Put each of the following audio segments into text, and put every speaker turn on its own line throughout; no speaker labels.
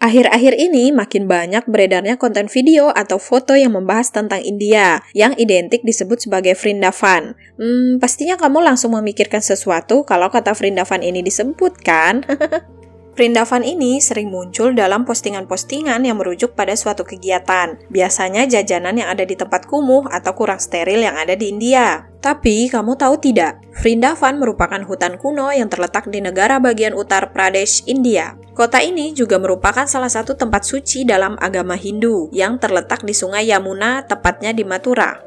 Akhir-akhir ini makin banyak beredarnya konten video atau foto yang membahas tentang India, yang identik disebut sebagai Vrindavan. Pastinya kamu langsung memikirkan sesuatu kalau kata Vrindavan ini disebut, kan? Vrindavan ini sering muncul dalam postingan-postingan yang merujuk pada suatu kegiatan, biasanya jajanan yang ada di tempat kumuh atau kurang steril yang ada di India. Tapi, kamu tahu tidak? Vrindavan merupakan hutan kuno yang terletak di negara bagian Uttar Pradesh, India. Kota ini juga merupakan salah satu tempat suci dalam agama Hindu yang terletak di Sungai Yamuna, tepatnya di Mathura.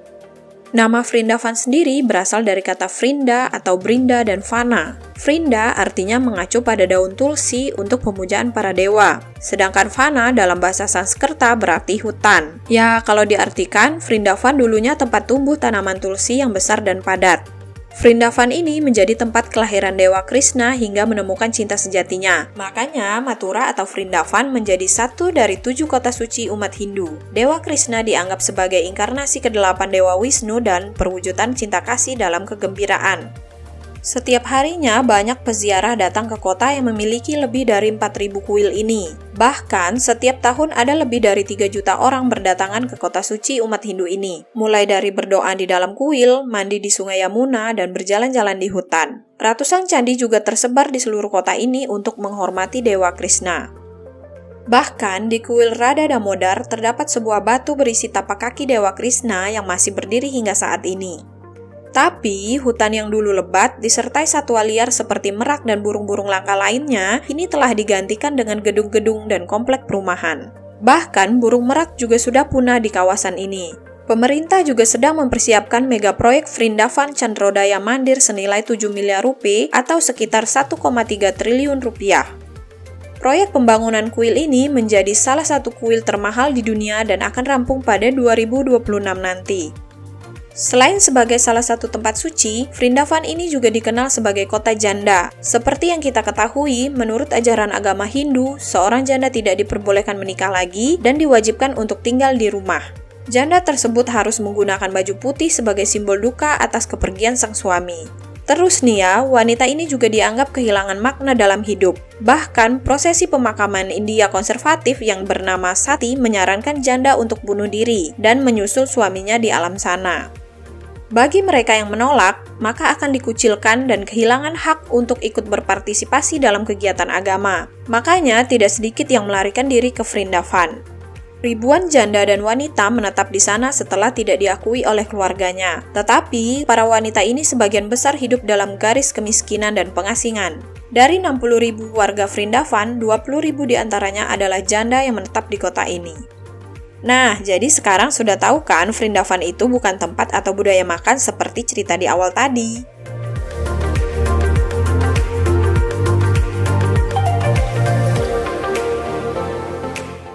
Nama Vrindavan sendiri berasal dari kata Vrinda atau Brinda dan Vana. Vrinda artinya mengacu pada daun tulsi untuk pemujaan para dewa. Sedangkan Vana dalam bahasa Sanskerta berarti hutan. Ya, kalau diartikan, Vrindavan dulunya tempat tumbuh tanaman tulsi yang besar dan padat. Vrindavan ini menjadi tempat kelahiran Dewa Krishna hingga menemukan cinta sejatinya. Makanya, Mathura atau Vrindavan menjadi satu dari 7 kota suci umat Hindu. Dewa Krishna dianggap sebagai inkarnasi ke-8 Dewa Wisnu dan perwujudan cinta kasih dalam kegembiraan. Setiap harinya, banyak peziarah datang ke kota yang memiliki lebih dari 4.000 kuil ini. Bahkan, setiap tahun ada lebih dari 3 juta orang berdatangan ke kota suci umat Hindu ini. Mulai dari berdoa di dalam kuil, mandi di Sungai Yamuna, dan berjalan-jalan di hutan. Ratusan candi juga tersebar di seluruh kota ini untuk menghormati Dewa Krishna. Bahkan, di kuil Radha Damodar terdapat sebuah batu berisi tapak kaki Dewa Krishna yang masih berdiri hingga saat ini. Tapi, hutan yang dulu lebat disertai satwa liar seperti merak dan burung-burung langka lainnya, kini telah digantikan dengan gedung-gedung dan komplek perumahan. Bahkan, burung merak juga sudah punah di kawasan ini. Pemerintah juga sedang mempersiapkan mega proyek Vrindavan Chandrodaya Mandir senilai 7 miliar rupiah atau sekitar 1,3 triliun rupiah. Proyek pembangunan kuil ini menjadi salah satu kuil termahal di dunia dan akan rampung pada 2026 nanti. Selain sebagai salah satu tempat suci, Vrindavan ini juga dikenal sebagai kota janda. Seperti yang kita ketahui, menurut ajaran agama Hindu, seorang janda tidak diperbolehkan menikah lagi dan diwajibkan untuk tinggal di rumah. Janda tersebut harus menggunakan baju putih sebagai simbol duka atas kepergian sang suami. Terus nih ya, wanita ini juga dianggap kehilangan makna dalam hidup. Bahkan, prosesi pemakaman India konservatif yang bernama Sati menyarankan janda untuk bunuh diri dan menyusul suaminya di alam sana. Bagi mereka yang menolak, maka akan dikucilkan dan kehilangan hak untuk ikut berpartisipasi dalam kegiatan agama. Makanya, tidak sedikit yang melarikan diri ke Vrindavan. Ribuan janda dan wanita menetap di sana setelah tidak diakui oleh keluarganya. Tetapi, para wanita ini sebagian besar hidup dalam garis kemiskinan dan pengasingan. Dari 60.000 warga Vrindavan, 20.000 diantaranya adalah janda yang menetap di kota ini. Nah, jadi sekarang sudah tahu kan Vrindavan itu bukan tempat atau budaya makan seperti cerita di awal tadi.